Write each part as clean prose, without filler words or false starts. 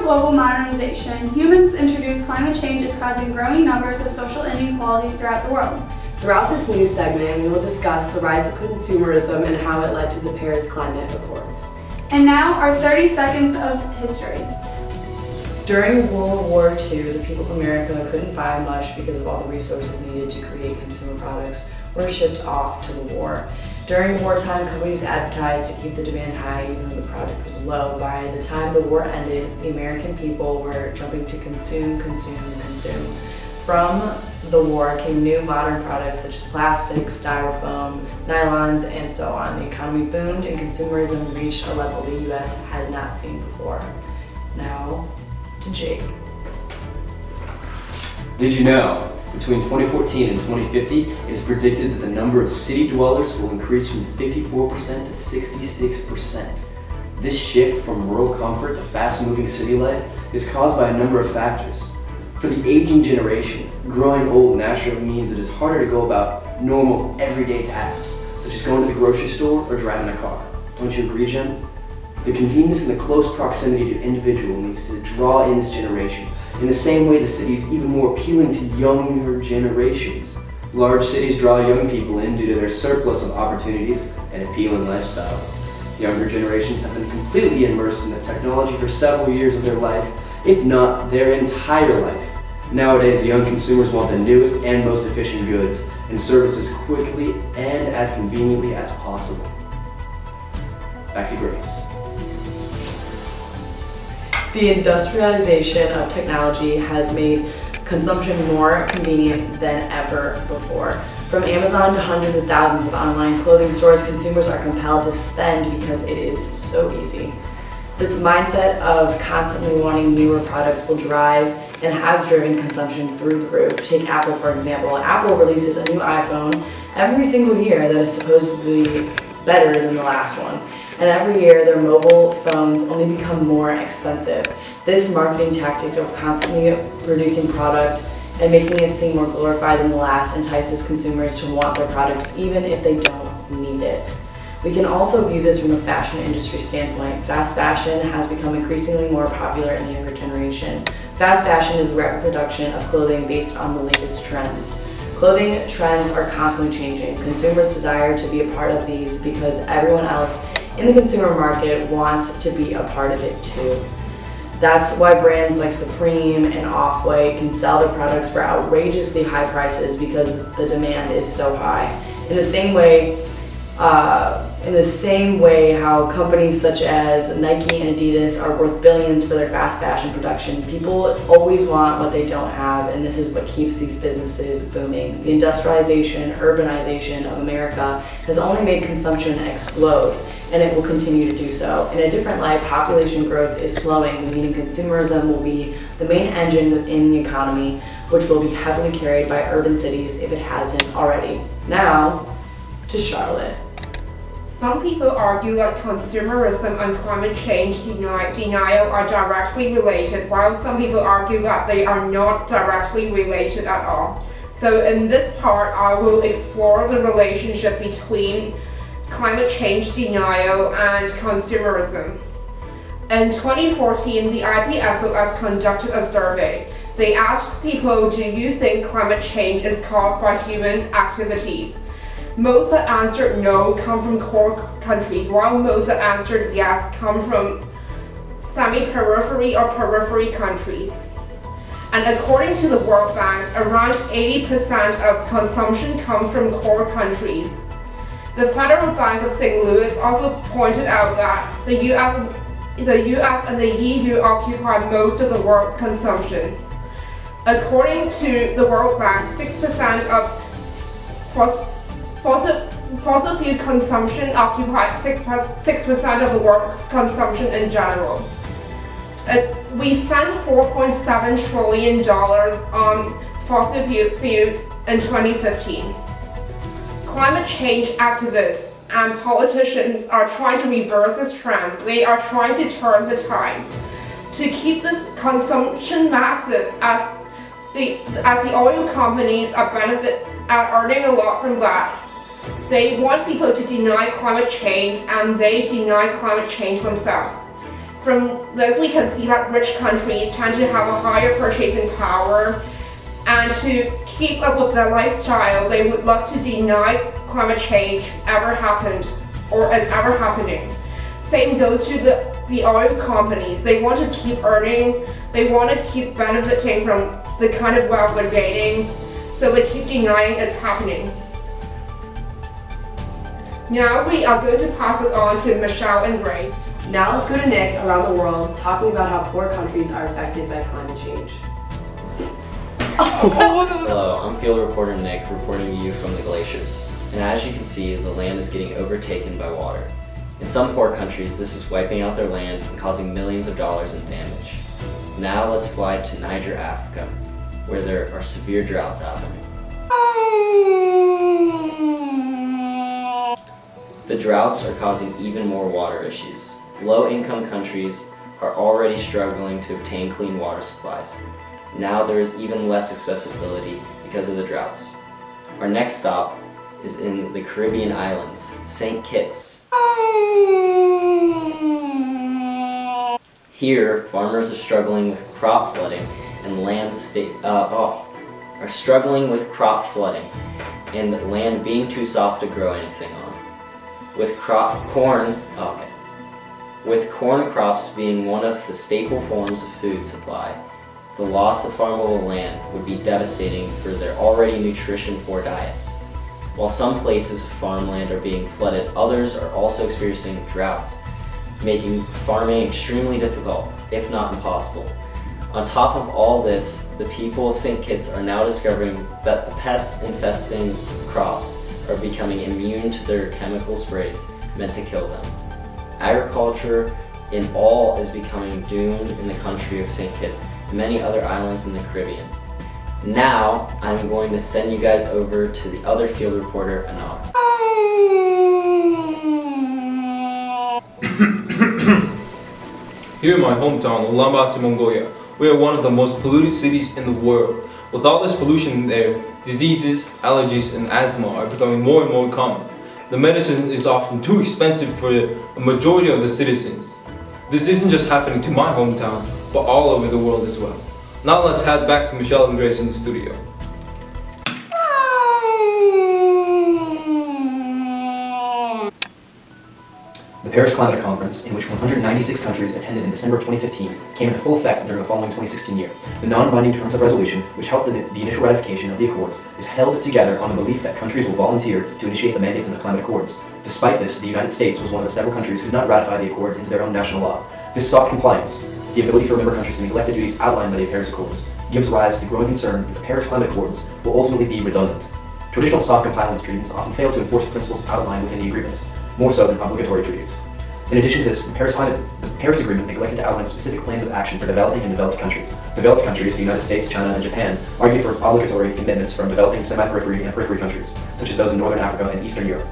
global modernization, humans introduce climate change is causing growing numbers of social inequalities throughout the world. Throughout this news segment, we will discuss the rise of consumerism and how it led to the Paris Climate Accords. And now, our 30 seconds of history. During World War II, the people of America couldn't buy much because of all the resources needed to create consumer products were shipped off to the war. During wartime, companies advertised to keep the demand high even though the product was low. By the time the war ended, the American people were jumping to consume. From the war came new modern products such as plastic, styrofoam, nylons, and so on. The economy boomed and consumerism reached a level the U.S. has not seen before. Now to Jake. Did you know? Between 2014 and 2050, it is predicted that the number of city dwellers will increase from 54% to 66%. This shift from rural comfort to fast-moving city life is caused by a number of factors. For the aging generation, growing old naturally means it is harder to go about normal, everyday tasks, such as going to the grocery store or driving a car. Don't you agree, Jen? The convenience and the close proximity to individual needs to draw in this generation. In the same way, the city is even more appealing to younger generations. Large cities draw young people in due to their surplus of opportunities and appealing lifestyle. Younger generations have been completely immersed in the technology for several years of their life, if not their entire life. Nowadays, young consumers want the newest and most efficient goods and services quickly and as conveniently as possible. Back to Grace. The industrialization of technology has made consumption more convenient than ever before. From Amazon to hundreds of thousands of online clothing stores, consumers are compelled to spend because it is so easy. This mindset of constantly wanting newer products will drive and has driven consumption through the roof. Take Apple, for example. Apple releases a new iPhone every single year that is supposedly better than the last one. And every year, their mobile phones only become more expensive. This marketing tactic of constantly producing product and making it seem more glorified than the last entices consumers to want their product even if they don't need it. We can also view this from a fashion industry standpoint. Fast fashion has become increasingly more popular in the younger generation. Fast fashion is the reproduction of clothing based on the latest trends. Clothing trends are constantly changing. Consumers desire to be a part of these because everyone else in the consumer market wants to be a part of it too. That's why brands like Supreme and Off-White can sell their products for outrageously high prices because the demand is so high. In the same way how companies such as Nike and Adidas are worth billions for their fast fashion production, people always want what they don't have, and this is what keeps these businesses booming. The industrialization, urbanization of America has only made consumption explode, and it will continue to do so. In a different light, population growth is slowing, meaning consumerism will be the main engine within the economy, which will be heavily carried by urban cities if it hasn't already. Now, to Charlotte. Some people argue that consumerism and climate change denial are directly related, while some people argue that they are not directly related at all. So in this part, I will explore the relationship between climate change denial and consumerism. In 2014, the IPSOS conducted a survey. They asked people, do you think climate change is caused by human activities? Most that answered no come from core countries, while most that answered yes come from semi-periphery or periphery countries. And according to the World Bank, around 80% of consumption comes from core countries. The Federal Bank of St. Louis also pointed out that the US and the EU occupy most of the world's consumption. According to the World Bank, 6% of fossil fuel consumption occupies 6% of the world's consumption in general. We spent $4.7 trillion on fossil fuels in 2015. Climate change activists and politicians are trying to reverse this trend. They are trying to turn the tide to keep this consumption massive as the oil companies are earning a lot from that. They want people to deny climate change, and they deny climate change themselves. From this, we can see that rich countries tend to have a higher purchasing power, and to keep up with their lifestyle, they would love to deny climate change ever happened or is ever happening. Same goes to the oil companies. They want to keep earning, they want to keep benefiting from the kind of wealth they're gaining, so they keep denying it's happening. Now we are going to pass it on to Michelle and Grace. Now let's go to Nick around the world talking about how poor countries are affected by climate change. Hello, I'm field reporter Nick, reporting to you from the glaciers. And as you can see, the land is getting overtaken by water. In some poor countries, this is wiping out their land and causing millions of dollars in damage. Now let's fly to Niger, Africa, where there are severe droughts happening. The droughts are causing even more water issues. Low-income countries are already struggling to obtain clean water supplies. Now there is even less accessibility because of the droughts. Our next stop is in the Caribbean islands, St. Kitts. Here, farmers are struggling with crop flooding and land being too soft to grow anything on. With corn crops being one of the staple forms of food supply, the loss of farmable land would be devastating for their already nutrition-poor diets. While some places of farmland are being flooded, others are also experiencing droughts, making farming extremely difficult, if not impossible. On top of all this, the people of St. Kitts are now discovering that the pests infesting crops are becoming immune to their chemical sprays meant to kill them. Agriculture in all is becoming doomed in the country of St. Kitts and many other islands in the Caribbean. Now, I'm going to send you guys over to the other field reporter, Anar. Here in my hometown, Ulaanbaatar, Mongolia, we are one of the most polluted cities in the world. With all this pollution in the air, diseases, allergies, and asthma are becoming more and more common. The medicine is often too expensive for a majority of the citizens. This isn't just happening to my hometown, but all over the world as well. Now let's head back to Michelle and Grace in the studio. The Paris Climate Conference, in which 196 countries attended in December of 2015, came into full effect during the following 2016 year. The non-binding terms of resolution, which helped the initial ratification of the Accords, is held together on the belief that countries will volunteer to initiate the mandates of the Climate Accords. Despite this, the United States was one of the several countries who did not ratify the Accords into their own national law. This soft compliance, the ability for member countries to neglect the duties outlined by the Paris Accords, gives rise to the growing concern that the Paris Climate Accords will ultimately be redundant. Traditional soft compliance treaties often fail to enforce the principles outlined within the agreements, more so than obligatory treaties. In addition to this, the Paris Agreement neglected to outline specific plans of action for developing and developed countries. Developed countries, the United States, China, and Japan, argue for obligatory commitments from developing semi-periphery and periphery countries, such as those in Northern Africa and Eastern Europe.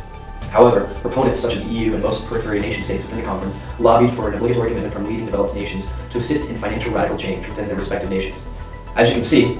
However, proponents such as the EU and most periphery nation states within the conference lobbied for an obligatory commitment from leading developed nations to assist in financial radical change within their respective nations. As you can see,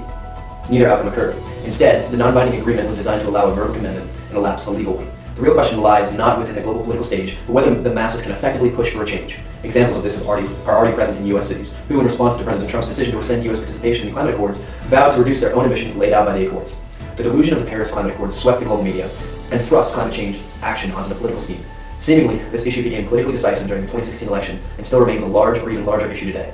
neither outcome occurred. Instead, the non-binding agreement was designed to allow a verbal commitment and elapse a legal one. The real question lies not within the global political stage, but whether the masses can effectively push for a change. Examples of this are already present in U.S. cities, who, in response to President Trump's decision to rescind U.S. participation in the climate accords, vowed to reduce their own emissions laid out by the accords. The delusion of the Paris Climate Accords swept the global media and thrust climate change action onto the political scene. Seemingly, this issue became politically decisive during the 2016 election and still remains a large or even larger issue today.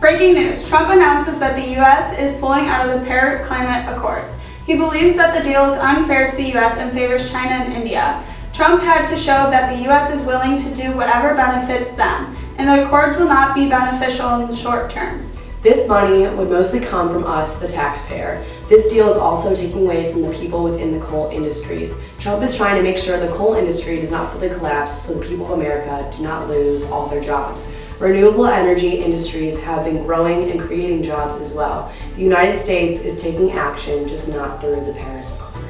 Breaking news, Trump announces that the U.S. is pulling out of the Paris Climate Accords. He believes that the deal is unfair to the U.S. and favors China and India. Trump had to show that the U.S. is willing to do whatever benefits them, and the accords will not be beneficial in the short term. This money would mostly come from us, the taxpayer. This deal is also taking away from the people within the coal industries. Trump is trying to make sure the coal industry does not fully collapse so the people of America do not lose all their jobs. Renewable energy industries have been growing and creating jobs as well. The United States is taking action, just not through the Paris Accord.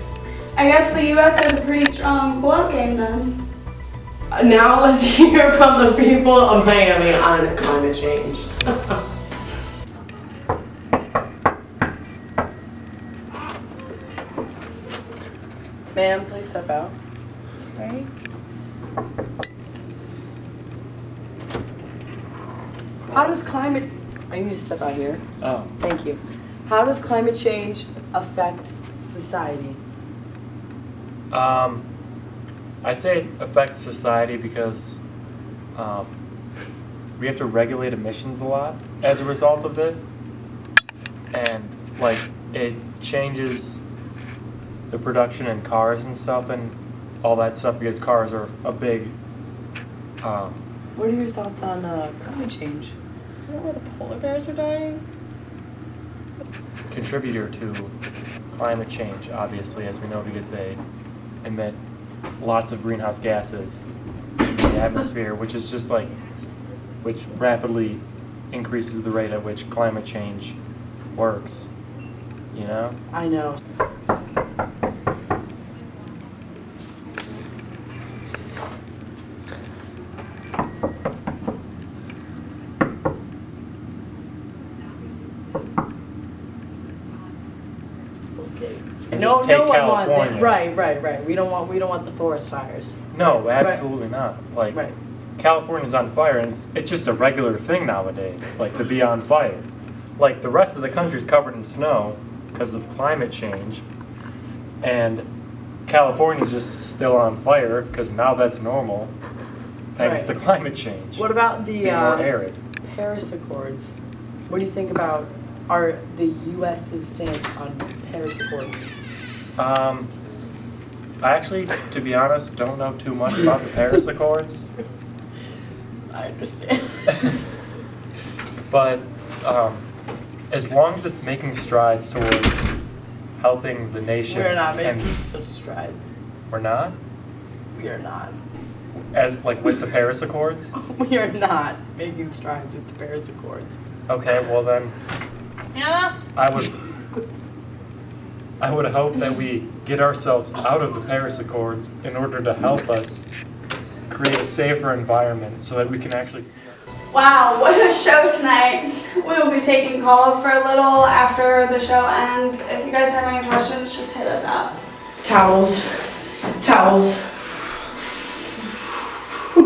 I guess the U.S. has a pretty strong pull-out game then. Now let's hear from the people of Miami on climate change. Ma'am, please step out. Right? How does climate, I need to step out here. Oh. Thank you. How does climate change affect society? I'd say it affects society because we have to regulate emissions a lot as a result of it. And like it changes the production in cars and stuff and all that stuff because cars are a big What are your thoughts on climate change? Is that where the polar bears are dying? contributor to climate change, obviously, as we know, because they emit lots of greenhouse gases in the atmosphere, which is just like, which rapidly increases the rate at which climate change works, you know? I know. And No, just take no one wants it. California. Right. We don't want the forest fires. No, absolutely not. Like, Right. California's on fire, and it's just a regular thing nowadays, like to be on fire. Like the rest of the country's covered in snow because of climate change, and California's just still on fire because now that's normal, thanks to climate change. What about the Being more arid. Paris Accords? What do you think about the U.S.'s stance on Paris Accords? I actually, to be honest, don't know too much about the Paris Accords. I understand. But as long as it's making strides towards helping the nation, We're not making and such strides. we're not, We are not. as like with the Paris Accords. We are not making strides with the Paris Accords. Okay, well then, Hannah? I would hope that we get ourselves out of the Paris Accords in order to help us create a safer environment so that we can actually. Wow, what a show tonight. We will be taking calls for a little after the show ends. If you guys have any questions, just hit us up. Towels. Towels.